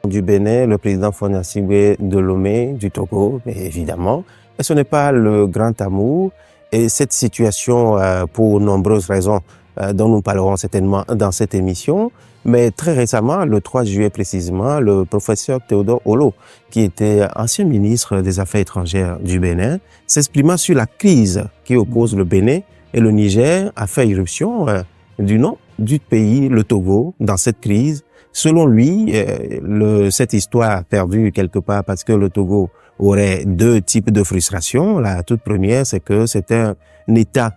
du Bénin, le président Faure Gnassingbé de Lomé, du Togo, évidemment. Et ce n'est pas le grand amour. Et cette situation, pour nombreuses raisons, dont nous parlerons certainement dans cette émission. Mais très récemment, le 3 juillet précisément, le professeur Théodore Olo, qui était ancien ministre des Affaires étrangères du Bénin, s'exprimant sur la crise qui oppose le Bénin et le Niger, a fait irruption du nom du pays, le Togo, dans cette crise. Selon lui, cette histoire a perdu quelque part parce que le Togo aurait deux types de frustration. La toute première, c'est que c'est un État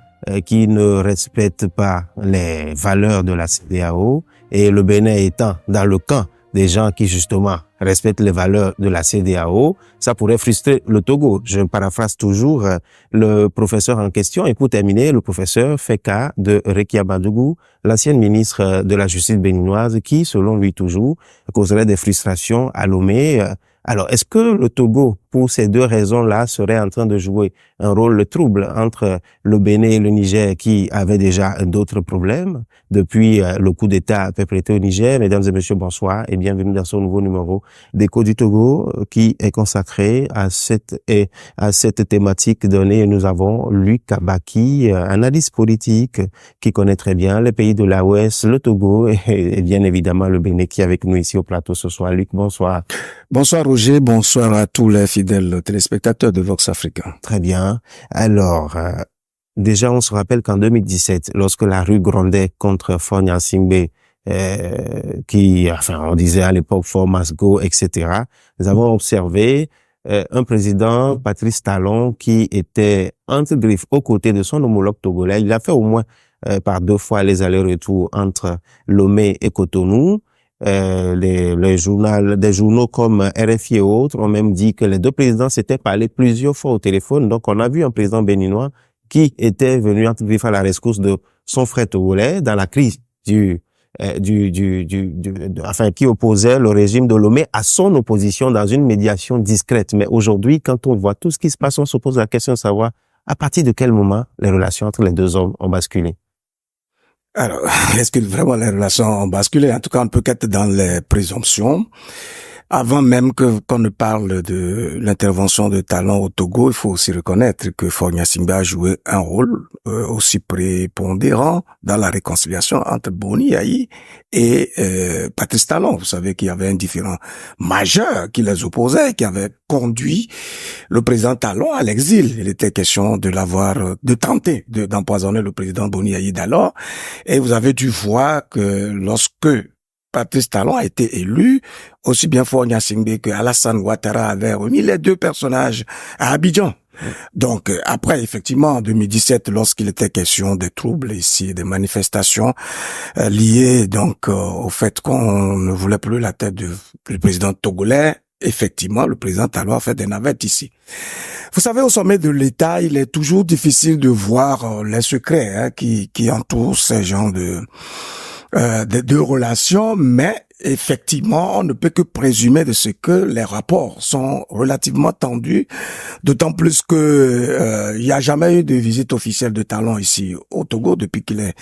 qui ne respecte pas les valeurs de la CEDEAO, et le Bénin étant dans le camp des gens qui justement respectent les valeurs de la CEDEAO, ça pourrait frustrer le Togo. Je paraphrase toujours le professeur en question. Et pour terminer, le professeur fait cas de Rekia Badougou, l'ancienne ministre de la Justice béninoise, qui, selon lui toujours, causerait des frustrations à Lomé. Alors, est-ce que le Togo, pour ces deux raisons-là, serait en train de jouer un rôle trouble entre le Bénin et le Niger, qui avaient déjà d'autres problèmes depuis le coup d'État perpétré au Niger? Mesdames et messieurs, bonsoir et bienvenue dans ce nouveau numéro d'Écho du Togo qui est consacré à cette thématique donnée. Nous avons Luc Kabaki, analyste politique qui connaît très bien les pays de l'Ouest, le Togo et bien évidemment le Bénin qui est avec nous ici au plateau ce soir. Luc, bonsoir. Bonsoir Roger, bonsoir à tous les fidèles téléspectateurs de Vox Africa. Très bien. Alors, déjà on se rappelle qu'en 2017, lorsque la rue grondait contre Faure Gnassingbé, on disait à l'époque Faure must go, etc. Nous avons observé un président, Patrice Talon, qui était entre griffes aux côtés de son homologue togolais. Il a fait au moins par 2 fois les allers-retours entre Lomé et Cotonou. Des journaux comme RFI et autres ont même dit que les deux présidents s'étaient parlé plusieurs fois au téléphone. Donc, on a vu un président béninois qui était venu entre griffes à la rescousse de son frère togolais dans la crise qui opposait le régime de Lomé à son opposition dans une médiation discrète. Mais aujourd'hui, quand on voit tout ce qui se passe, on se pose la question de savoir à partir de quel moment les relations entre les deux hommes ont basculé. Alors, est-ce que vraiment les relations ont basculé? En tout cas, on ne peut qu'être dans les présomptions. Avant même qu'on ne parle de l'intervention de Talon au Togo, il faut aussi reconnaître que Faure Gnassingbé a joué un rôle aussi prépondérant dans la réconciliation entre Boni Yayi et Patrice Talon. Vous savez qu'il y avait un différend majeur qui les opposait, qui avait conduit le président Talon à l'exil. Il était question de tenter d'empoisonner le président Boni Yayi d'alors. Et vous avez dû voir que lorsque Patrice Talon a été élu, aussi bien Faure Gnassingbé que Alassane Ouattara avaient remis les deux personnages à Abidjan. Donc après, effectivement, en 2017, lorsqu'il était question des troubles ici, des manifestations liées donc au fait qu'on ne voulait plus la tête du président togolais, effectivement, le président Talon a fait des navettes ici. Vous savez, au sommet de l'État, il est toujours difficile de voir les secrets qui entourent ces genres de relations, mais effectivement, on ne peut que présumer de ce que les rapports sont relativement tendus, d'autant plus que il n'y a jamais eu de visite officielle de Talon ici au Togo depuis qu'il est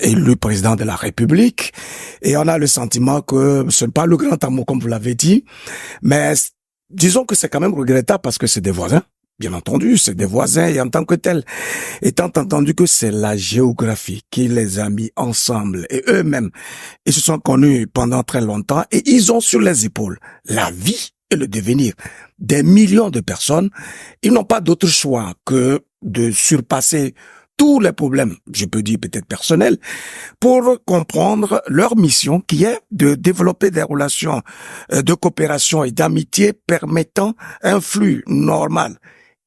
élu président de la République, et on a le sentiment que ce n'est pas le grand amour comme vous l'avez dit, mais disons que c'est quand même regrettable parce que c'est des voisins. Bien entendu, c'est des voisins et en tant que tels, étant entendu que c'est la géographie qui les a mis ensemble et eux-mêmes, ils se sont connus pendant très longtemps et ils ont sur les épaules la vie et le devenir des millions de personnes. Ils n'ont pas d'autre choix que de surpasser tous les problèmes, je peux dire peut-être personnels, pour comprendre leur mission qui est de développer des relations de coopération et d'amitié permettant un flux normal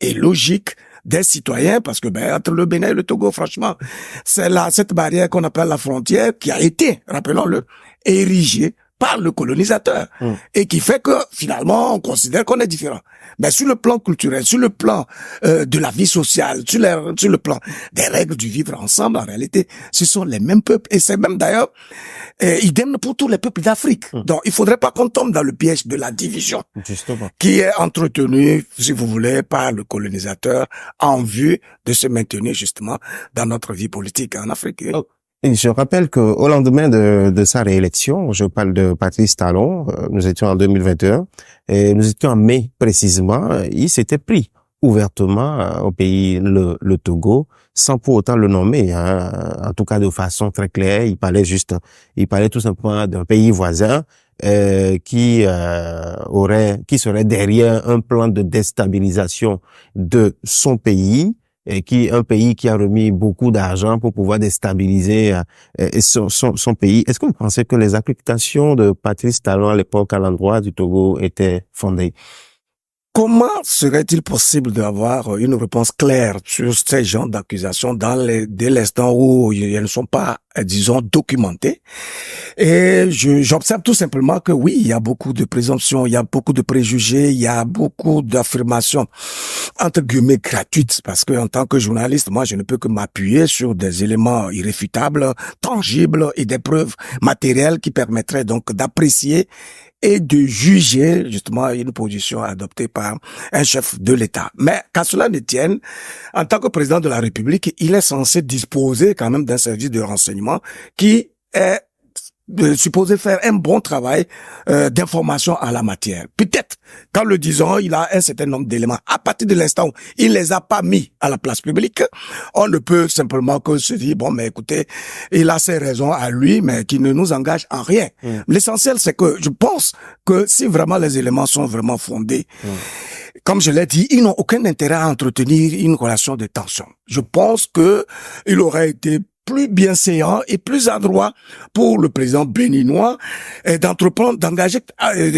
et logique des citoyens, parce que entre le Bénin et le Togo, franchement, c'est cette barrière qu'on appelle la frontière qui a été, rappelons-le, érigée par le colonisateur et qui fait que finalement on considère qu'on est différent. Mais sur le plan culturel, sur le plan de la vie sociale, sur le plan des règles du vivre ensemble, en réalité, ce sont les mêmes peuples et c'est même d'ailleurs idem pour tous les peuples d'Afrique. Donc il faudrait pas qu'on tombe dans le piège de la division qui est entretenue, si vous voulez, par le colonisateur en vue de se maintenir justement dans notre vie politique en Afrique. Et je rappelle que au lendemain de sa réélection, je parle de Patrice Talon, nous étions en 2021, et nous étions en mai précisément, il s'était pris ouvertement au pays le Togo, sans pour autant le nommer, hein, en tout cas de façon très claire. Il parlait tout simplement d'un pays voisin qui serait derrière un plan de déstabilisation de son pays, et un pays qui a remis beaucoup d'argent pour pouvoir déstabiliser son pays. Est-ce que vous pensez que les applications de Patrice Talon à l'époque à l'endroit du Togo étaient fondées? Comment serait-il possible d'avoir une réponse claire sur ces genres d'accusations dès l'instant où elles ne sont pas, disons, documentées? Et j'observe tout simplement que oui, il y a beaucoup de présomptions, il y a beaucoup de préjugés, il y a beaucoup d'affirmations, entre guillemets, gratuites, parce que en tant que journaliste, moi, je ne peux que m'appuyer sur des éléments irréfutables, tangibles et des preuves matérielles qui permettraient donc d'apprécier et de juger justement une position adoptée par un chef de l'État. Mais qu'à cela ne tienne, en tant que président de la République, il est censé disposer quand même d'un service de renseignement qui est supposé faire un bon travail d'information en la matière. Peut-être qu'en le disant, il a un certain nombre d'éléments. À partir de l'instant où il les a pas mis à la place publique, on ne peut simplement que se dire, bon, mais écoutez, il a ses raisons à lui, mais qui ne nous engagent en rien. L'essentiel, c'est que je pense que si vraiment les éléments sont vraiment fondés, comme je l'ai dit, ils n'ont aucun intérêt à entretenir une relation de tension. Je pense que il aurait été plus bienséant et plus adroit pour le président béninois d'entreprendre, d'engager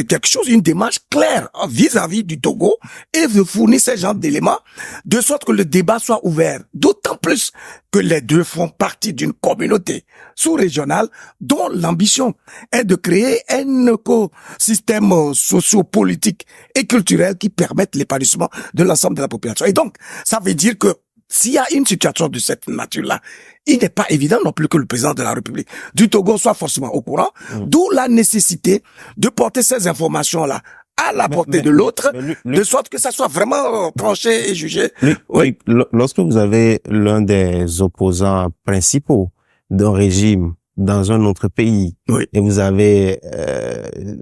quelque chose, une démarche claire vis-à-vis du Togo et de fournir ces genres d'éléments de sorte que le débat soit ouvert. D'autant plus que les deux font partie d'une communauté sous-régionale dont l'ambition est de créer un écosystème socio-politique et culturel qui permette l'épanouissement de l'ensemble de la population. Et donc, ça veut dire que s'il y a une situation de cette nature-là, il n'est pas évident non plus que le président de la République du Togo soit forcément au courant, d'où la nécessité de porter ces informations-là à la portée de l'autre, de sorte que ça soit vraiment tranché et jugé. Oui. Lorsque vous avez l'un des opposants principaux d'un régime dans un autre pays, et vous avez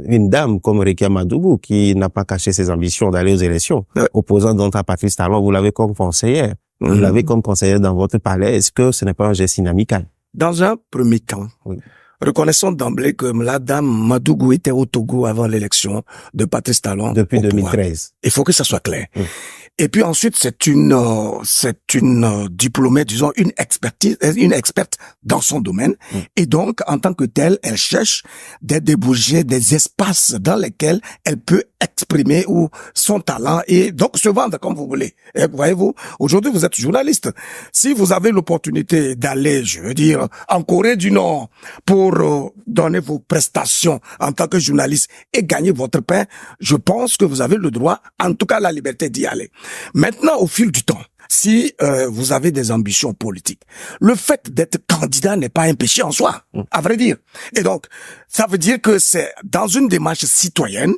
une dame comme Rekia Madougou qui n'a pas caché ses ambitions d'aller aux élections, opposant donc à Patrice Talon, vous l'avez comme conseillère. Vous l'avez comme conseillère dans votre palais. Est-ce que ce n'est pas un geste inamical? Dans un premier temps, reconnaissons d'emblée que la dame Madougou était au Togo avant l'élection de Patrice Talon. Depuis 2013. Il faut que ça soit clair. Et puis ensuite, c'est une diplômée, disons, une experte dans son domaine. Et donc, en tant que telle, elle cherche des débouchés, des espaces dans lesquels elle peut exprimer ou son talent et donc se vendre comme vous voulez. Et voyez-vous, aujourd'hui, vous êtes journaliste. Si vous avez l'opportunité d'aller, je veux dire, en Corée du Nord pour donner vos prestations en tant que journaliste et gagner votre pain, je pense que vous avez le droit, en tout cas la liberté d'y aller. Maintenant, au fil du temps, si vous avez des ambitions politiques, le fait d'être candidat n'est pas un péché en soi, à vrai dire. Et donc, ça veut dire que c'est dans une démarche citoyenne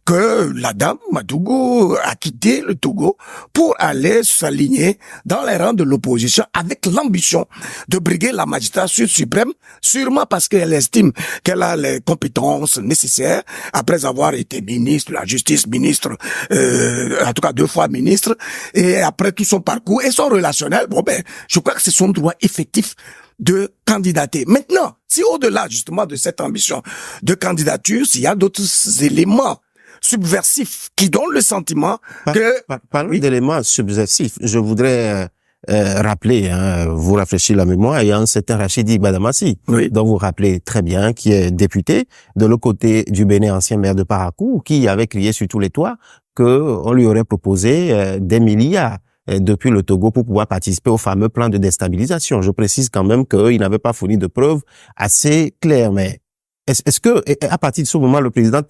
que la dame Madougou a quitté le Togo pour aller s'aligner dans les rangs de l'opposition avec l'ambition de briguer la magistrature suprême, sûrement parce qu'elle estime qu'elle a les compétences nécessaires après avoir été ministre de la Justice, ministre, en tout cas 2 fois ministre, et après tout son parcours et son relationnel, bon ben, je crois que c'est son droit effectif de candidater. Maintenant, si au-delà justement de cette ambition de candidature, s'il y a d'autres éléments subversifs qui donnent le sentiment que... Parlons d'éléments subversifs. Je voudrais rappeler, vous rafraîchir la mémoire, il y a un certain Rachidi Badamassi, dont vous rappelez très bien, qui est député de l'autre côté du Bénin, ancien maire de Parakou, qui avait crié sur tous les toits qu'on lui aurait proposé des milliards depuis le Togo pour pouvoir participer au fameux plan de déstabilisation. Je précise quand même qu'il n'avait pas fourni de preuves assez claires, mais est-ce que, à partir de ce moment, le président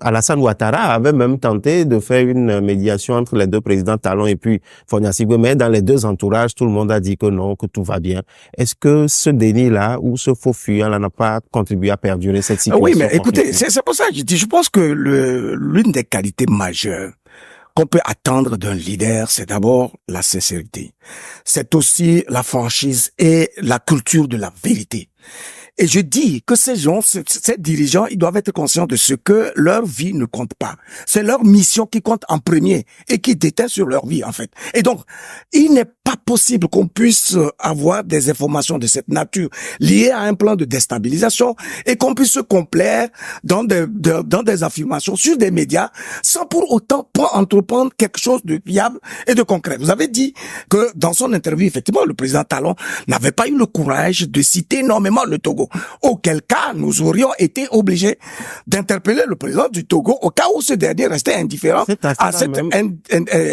Alassane Ouattara avait même tenté de faire une médiation entre les deux présidents Talon et puis Fonia Sigwe, mais dans les deux entourages, tout le monde a dit que non, que tout va bien. Est-ce que ce déni-là ou ce faux fuyant là n'a pas contribué à perdurer cette situation? Oui, mais écoutez, c'est pour ça que je dis, je pense que l'une des qualités majeures qu'on peut attendre d'un leader, c'est d'abord la sincérité. C'est aussi la franchise et la culture de la vérité. Et je dis que ces gens, ces dirigeants, ils doivent être conscients de ce que leur vie ne compte pas. C'est leur mission qui compte en premier et qui déteint sur leur vie, en fait. Et donc, il n'est pas possible qu'on puisse avoir des informations de cette nature liées à un plan de déstabilisation et qu'on puisse se complaire dans des affirmations sur des médias sans pour autant entreprendre quelque chose de viable et de concret. Vous avez dit que dans son interview, effectivement, le président Talon n'avait pas eu le courage de citer énormément le Togo. Auquel cas, nous aurions été obligés d'interpeller le président du Togo au cas où ce dernier restait indifférent à cette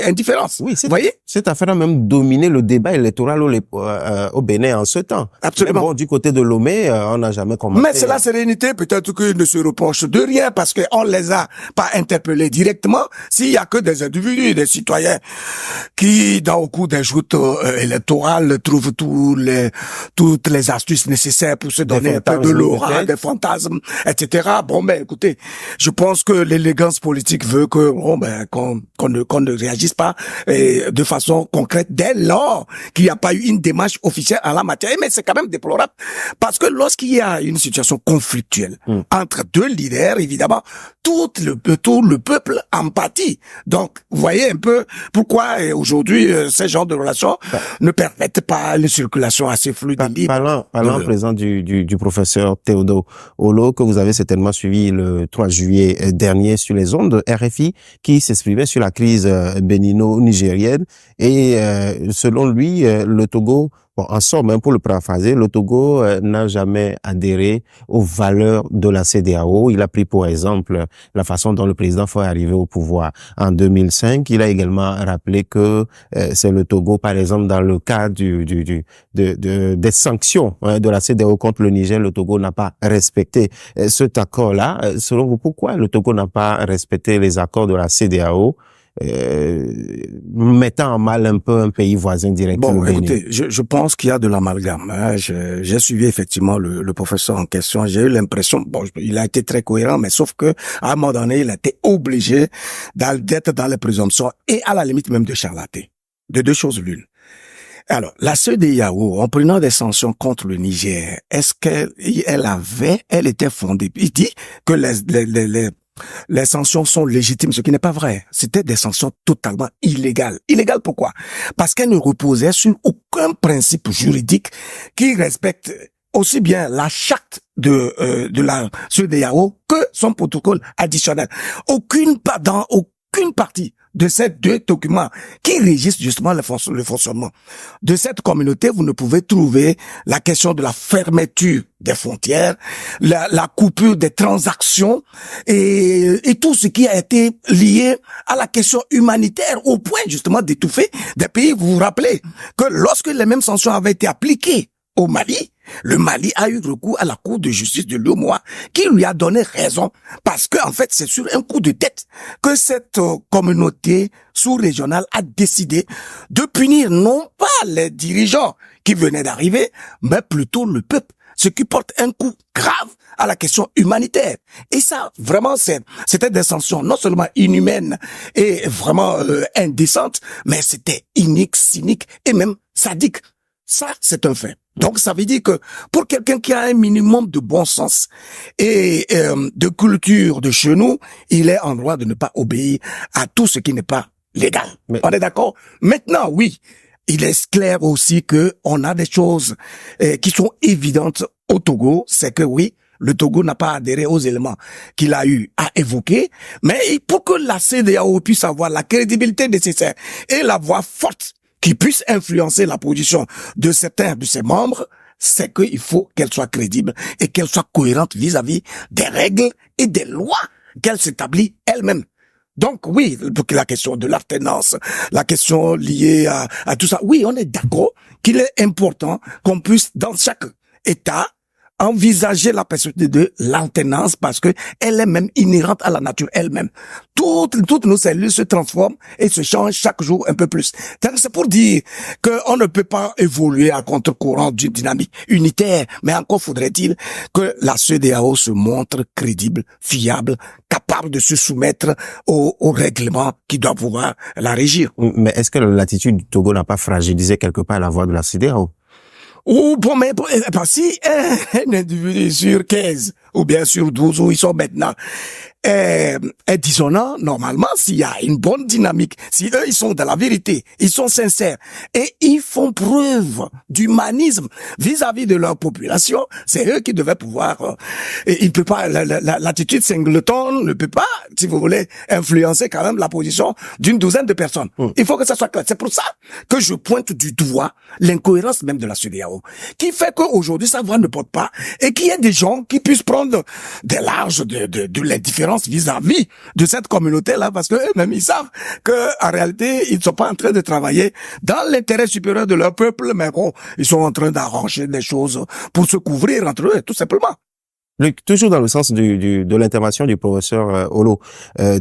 indifférence. Oui, vous voyez? Cette affaire a même dominé le débat électoral au Bénin en ce temps. Absolument. Mais bon, du côté de Lomé, on n'a jamais commenté. Mais c'est la sérénité, peut-être qu'ils ne se reprochent de rien parce qu'on les a pas interpellés directement. S'il y a que des individus, des citoyens qui, au cours des joutes électorales, trouvent toutes les astuces nécessaires pour se donner un peu de l'aura, des fantasmes, etc. Bon, ben, écoutez, je pense que l'élégance politique veut que, qu'on ne réagisse pas de façon concrète dès lors qu'il n'y a pas eu une démarche officielle en la matière. Mais c'est quand même déplorable parce que lorsqu'il y a une situation conflictuelle entre deux leaders, évidemment, tout le peuple en pâtit. Donc, vous voyez un peu pourquoi aujourd'hui ces genres de relations ne permettent pas une circulation assez fluide et libre. Parlant présent du professeur Théodore Olo, que vous avez certainement suivi le 3 juillet dernier sur les ondes de RFI, qui s'exprimait sur la crise bénino-nigérienne. Et selon lui, le Togo, en somme, pour le paraphraser, le Togo n'a jamais adhéré aux valeurs de la CEDEAO. Il a pris pour exemple la façon dont le président Faure est arrivé au pouvoir en 2005. Il a également rappelé que c'est le Togo, par exemple, dans le cas des sanctions de la CEDEAO contre le Niger, le Togo n'a pas respecté cet accord-là. Selon vous, pourquoi le Togo n'a pas respecté les accords de la CEDEAO? Mettant en mal un peu un pays voisin direct. Bon, écoutez, je pense qu'il y a de l'amalgame. J'ai suivi effectivement le professeur en question. J'ai eu l'impression, il a été très cohérent, mais sauf que à un moment donné, il a été obligé d'être dans les présomptions et à la limite même de charlater. De deux choses l'une. Alors, la CEDEAO, en prenant des sanctions contre le Niger, est-ce elle était fondée? Il dit que les sanctions sont légitimes, ce qui n'est pas vrai. C'était des sanctions totalement illégales. Illégales pourquoi? Parce qu'elles ne reposaient sur aucun principe juridique qui respecte aussi bien la charte de la CEDEAO que son protocole additionnel. Aucune partie de ces deux documents qui régissent justement le fonctionnement de cette communauté, vous ne pouvez trouver la question de la fermeture des frontières, la coupure des transactions et tout ce qui a été lié à la question humanitaire au point justement d'étouffer des pays. Vous vous rappelez que lorsque les mêmes sanctions avaient été appliquées au Mali, le Mali a eu recours à la Cour de justice de l'UEMOA qui lui a donné raison parce que en fait c'est sur un coup de tête que cette communauté sous-régionale a décidé de punir non pas les dirigeants qui venaient d'arriver, mais plutôt le peuple, ce qui porte un coup grave à la question humanitaire. Et ça, vraiment, c'était des sanctions non seulement inhumaines et vraiment indécentes, mais c'était inique, cynique et même sadique. Ça, c'est un fait. Donc, ça veut dire que pour quelqu'un qui a un minimum de bon sens et de culture de chez nous, il est en droit de ne pas obéir à tout ce qui n'est pas légal. Mais on est d'accord? Maintenant, oui, il est clair aussi que on a des choses qui sont évidentes au Togo. C'est que oui, le Togo n'a pas adhéré aux éléments qu'il a eu à évoquer, mais pour que la CEDEAO puisse avoir la crédibilité nécessaire et la voix forte qui puisse influencer la position de certains de ses membres, c'est qu'il faut qu'elle soit crédible et qu'elle soit cohérente vis-à-vis des règles et des lois qu'elle s'établit elle-même. Donc oui, la question de l'alternance, la question liée à tout ça, oui, on est d'accord qu'il est important qu'on puisse, dans chaque État, envisager la perspective de l'alternance parce que elle est même inhérente à la nature elle-même. Toutes nos cellules se transforment et se changent chaque jour un peu plus. C'est pour dire qu'on ne peut pas évoluer à contre-courant d'une dynamique unitaire, mais encore faudrait-il que la CEDEAO se montre crédible, fiable, capable capable de se soumettre au règlement qui doit pouvoir la régir. Mais est-ce que l'attitude du Togo n'a pas fragilisé quelque part la voix de la CEDEAO? Ou bon, mais si un individu sur 15 ou bien sur 12 où ils sont maintenant est dissonant, normalement, s'il y a une bonne dynamique, si eux, ils sont dans la vérité, ils sont sincères et ils font preuve d'humanisme vis-à-vis de leur population, c'est eux qui devaient pouvoir... et il peut pas, l'attitude singleton ne peut pas, si vous voulez, influencer quand même la position d'une douzaine de personnes. Il faut que ça soit clair. C'est pour ça que je pointe du doigt l'incohérence même de la CEDEAO, qui fait qu'aujourd'hui, sa voix ne porte pas et qu'il y ait des gens qui puissent prendre des larges de l'indifférence vis-à-vis de cette communauté-là, parce que eux-mêmes, ils savent que en réalité, ils ne sont pas en train de travailler dans l'intérêt supérieur de leur peuple, mais bon, ils sont en train d'arranger des choses pour se couvrir entre eux, tout simplement. Luc, toujours dans le sens de l'intervention du professeur Olo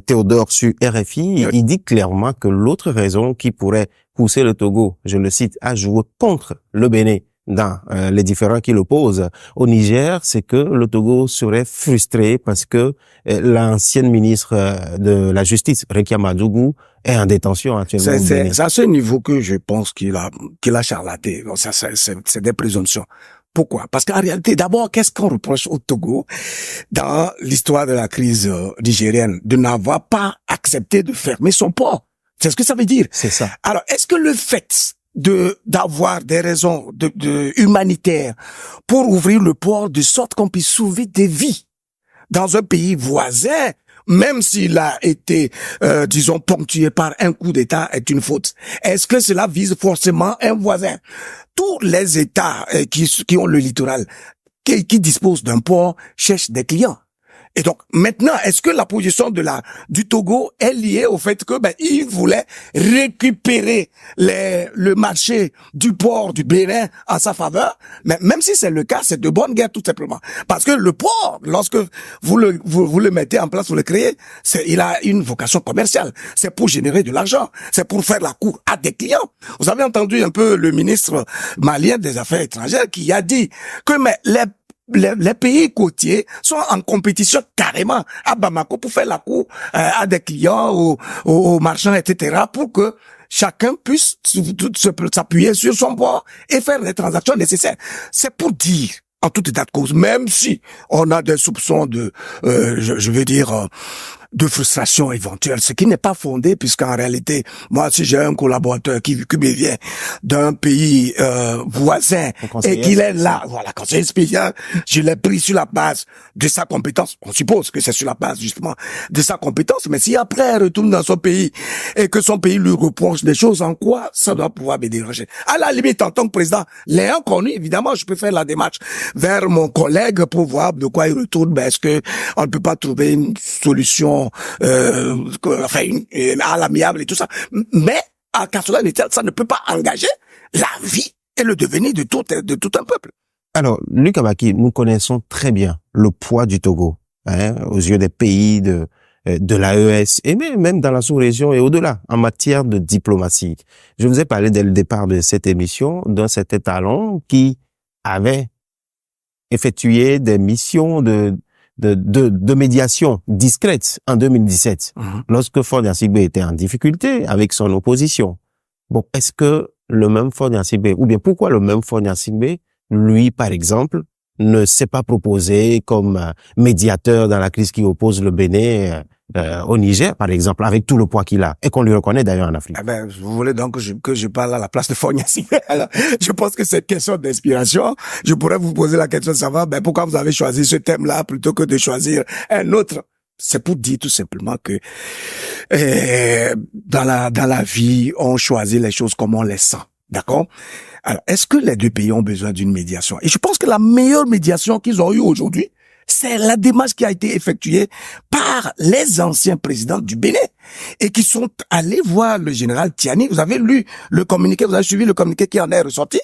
Théodore sur RFI, il dit clairement que l'autre raison qui pourrait pousser le Togo, je le cite, à jouer contre le Bénin dans les différends qui l'opposent au Niger, c'est que le Togo serait frustré parce que l'ancienne ministre de la Justice, Rekia Madougou, est en détention actuellement. C'est à ce niveau que je pense qu'il a charlaté. Bon, ça, c'est des présomptions. Pourquoi? Parce qu'en réalité, d'abord, qu'est-ce qu'on reproche au Togo dans l'histoire de la crise nigérienne? De n'avoir pas accepté de fermer son port. C'est ce que ça veut dire. C'est ça. Alors, est-ce que le fait d'avoir des raisons humanitaires pour ouvrir le port de sorte qu'on puisse sauver des vies dans un pays voisin, même s'il a été, disons, ponctué par un coup d'État, est une faute? Est-ce que cela vise forcément un voisin? Tous les États qui ont le littoral, qui disposent d'un port, cherchent des clients. Et donc, maintenant, est-ce que la position du Togo est liée au fait que, il voulait récupérer le marché du port du Bénin en sa faveur? Mais même si c'est le cas, c'est de bonne guerre, tout simplement. Parce que le port, lorsque vous le mettez en place, vous le créez, il a une vocation commerciale. C'est pour générer de l'argent. C'est pour faire la cour à des clients. Vous avez entendu un peu le ministre malien des Affaires étrangères qui a dit que, les pays côtiers sont en compétition carrément à Bamako pour faire la cour à des clients, aux marchands, etc., pour que chacun puisse s'appuyer sur son port et faire les transactions nécessaires. C'est pour dire, en tout état de cause, même si on a des soupçons je veux dire, de frustration éventuelle, ce qui n'est pas fondé, puisqu'en réalité, moi, si j'ai un collaborateur qui me vient d'un pays voisin et qu'il est là, voilà, conseiller spécial, je l'ai pris sur la base de sa compétence. On suppose que c'est sur la base justement de sa compétence, mais si après elle retourne dans son pays et que son pays lui reproche des choses, en quoi ça doit pouvoir me déranger? À la limite, en tant que président, l'ayant connu, évidemment, je peux faire la démarche vers mon collègue pour voir de quoi il retourne. Ben, est-ce que on ne peut pas trouver une solution à l'amiable et tout ça. Mais, à cela, ça ne peut pas engager la vie et le devenir de tout un peuple. Alors, Luc Abaki, nous connaissons très bien le poids du Togo, aux yeux des pays de l'AES et même dans la sous-région et au-delà, en matière de diplomatie. Je vous ai parlé dès le départ de cette émission d'un certain Talon qui avait effectué des missions de médiation discrète en 2017, lorsque Faure Gnassingbé était en difficulté avec son opposition. Bon, est-ce que le même Faure Gnassingbé, ou bien pourquoi le même Faure Gnassingbé, lui, par exemple, ne s'est pas proposé comme médiateur dans la crise qui oppose le Bénin au Niger, par exemple, avec tout le poids qu'il a, et qu'on lui reconnaît d'ailleurs en Afrique? Vous voulez donc que je parle à la place de Faure Gnassingbé? Alors, je pense que c'est une question d'inspiration. Je pourrais vous poser la question de savoir, pourquoi vous avez choisi ce thème-là plutôt que de choisir un autre? C'est pour dire tout simplement que dans la vie, on choisit les choses comme on les sent. D'accord? Alors, est-ce que les deux pays ont besoin d'une médiation? Et je pense que la meilleure médiation qu'ils ont eue aujourd'hui, c'est la démarche qui a été effectuée par les anciens présidents du Bénin et qui sont allés voir le général Tiani. Vous avez lu le communiqué, vous avez suivi le communiqué qui en est ressorti.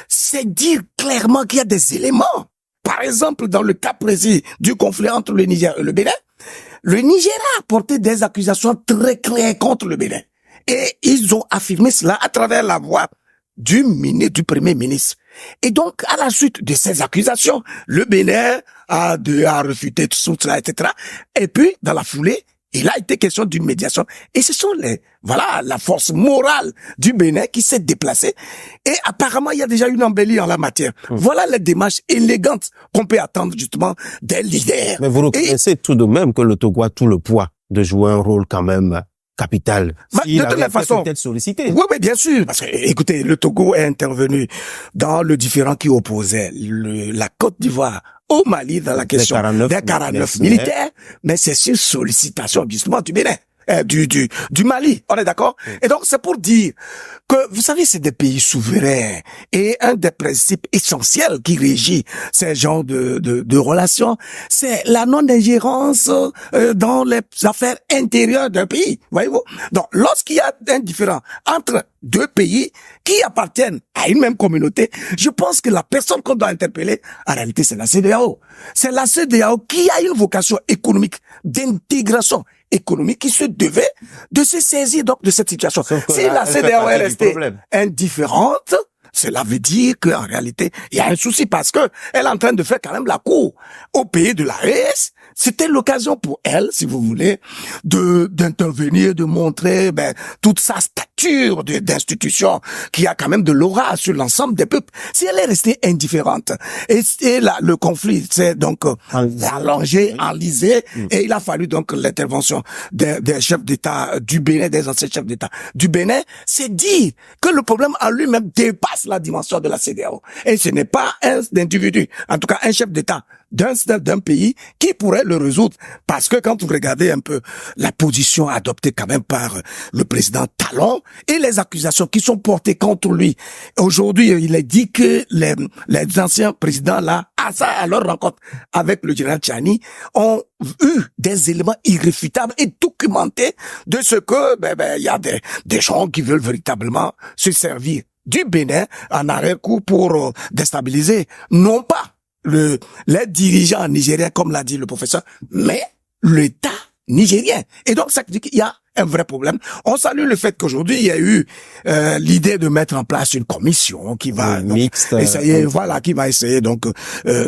C'est dire clairement qu'il y a des éléments. Par exemple, dans le cas précis du conflit entre le Niger et le Bénin, le Niger a porté des accusations très claires contre le Bénin. Et ils ont affirmé cela à travers la voix du premier ministre. Et donc, à la suite de ces accusations, le Bénin a refuté tout cela, etc. Et puis, dans la foulée, il a été question d'une médiation. Et ce sont la force morale du Bénin qui s'est déplacée. Et apparemment, il y a déjà une embellie en la matière. Voilà les démarches élégantes qu'on peut attendre justement des leaders. Mais vous reconnaissez tout de même que le Togo a tout le poids de jouer un rôle quand même capital. De toute la façon, peut-être sollicité. Oui, bien sûr. Parce que, écoutez, le Togo est intervenu dans le différend qui opposait la Côte d'Ivoire au Mali dans la question des 49 militaires, mais c'est sur sollicitation justement du Bénin. Du Mali, on est d'accord? Et donc, c'est pour dire que, vous savez, c'est des pays souverains. Et un des principes essentiels qui régit ces genres de relations, c'est la non-ingérence dans les affaires intérieures d'un pays. Voyez-vous? Donc, lorsqu'il y a un différend entre deux pays qui appartiennent à une même communauté, je pense que la personne qu'on doit interpeller, en réalité, c'est la CEDEAO. C'est la CEDEAO qui a une vocation économique, d'intégration économique, qui se devait de se saisir donc de cette situation. Si la CEDEAO est restée indifférente, cela veut dire qu'en réalité, il y a un souci parce que elle est en train de faire quand même la cour au pays de la l'AES. C'était l'occasion pour elle, si vous voulez, d'intervenir, de montrer toute sa stature d'institution qui a quand même de l'aura sur l'ensemble des peuples. Si elle est restée indifférente et là, le conflit s'est donc allongé, enlisé, et il a fallu donc l'intervention des chefs d'État du Bénin, des anciens chefs d'État du Bénin, c'est dire que le problème en lui-même dépasse la dimension de la CEDEAO. Et ce n'est pas un individu, en tout cas un chef d'État d'un pays qui pourrait le résoudre. Parce que quand vous regardez un peu la position adoptée quand même par le président Talon et les accusations qui sont portées contre lui. Aujourd'hui, il est dit que les anciens présidents là, à leur rencontre avec le général Tchani, ont eu des éléments irréfutables et documentés de ce que, il y a des gens qui veulent véritablement se servir du Bénin en arrière-coup pour déstabiliser, non pas les dirigeants nigériens, comme l'a dit le professeur, mais l'État nigérien. Et donc, ça veut dire qu'il y a un vrai problème. On salue le fait qu'aujourd'hui, il y a eu l'idée de mettre en place une commission qui va qui va essayer donc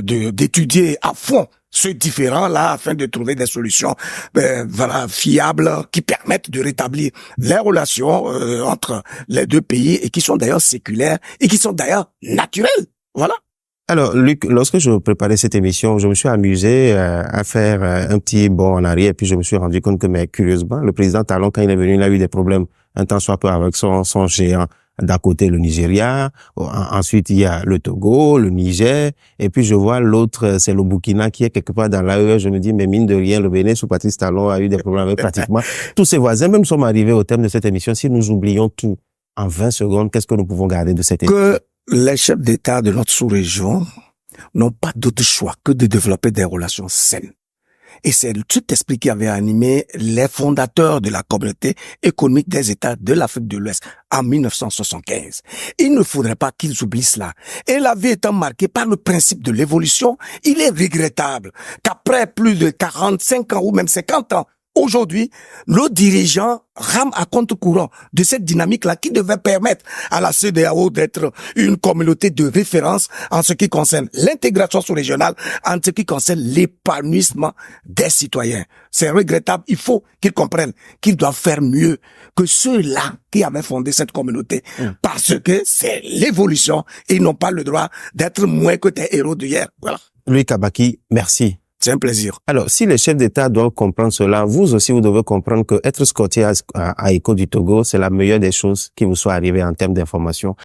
d'étudier à fond ce différend-là afin de trouver des solutions fiables qui permettent de rétablir les relations entre les deux pays et qui sont d'ailleurs séculaires et qui sont d'ailleurs naturelles. Voilà. Alors, Luc, lorsque je préparais cette émission, je me suis amusé à faire un petit bond en arrière, et puis je me suis rendu compte que, mais curieusement, le président Talon, quand il est venu, il a eu des problèmes un temps soit peu avec son géant d'à côté, le Nigeria. Ensuite, il y a le Togo, le Niger, et puis je vois l'autre, c'est le Burkina qui est quelque part dans l'AE. Je me dis, mais mine de rien, le Bénin sous Patrice Talon a eu des problèmes avec pratiquement tous ses voisins. Même sommes arrivés au terme de cette émission. Si nous oublions tout en 20 secondes, qu'est-ce que nous pouvons garder de cette émission? Les chefs d'État de notre sous-région n'ont pas d'autre choix que de développer des relations saines. Et c'est cet esprit qui avait animé les fondateurs de la communauté économique des États de l'Afrique de l'Ouest en 1975. Il ne faudrait pas qu'ils oublient cela. Et la vie étant marquée par le principe de l'évolution, il est regrettable qu'après plus de 45 ans ou même 50 ans, aujourd'hui, nos dirigeants rament à compte courant de cette dynamique-là qui devait permettre à la CEDEAO d'être une communauté de référence en ce qui concerne l'intégration sous-régionale, en ce qui concerne l'épanouissement des citoyens. C'est regrettable. Il faut qu'ils comprennent qu'ils doivent faire mieux que ceux-là qui avaient fondé cette communauté parce que c'est l'évolution et ils n'ont pas le droit d'être moins que des héros d'hier. Voilà. Louis Kabaki, merci. C'est un plaisir. Alors, si les chefs d'État doivent comprendre cela, vous aussi, vous devez comprendre que être scotier à ECHO du Togo, c'est la meilleure des choses qui vous soit arrivée en termes d'information.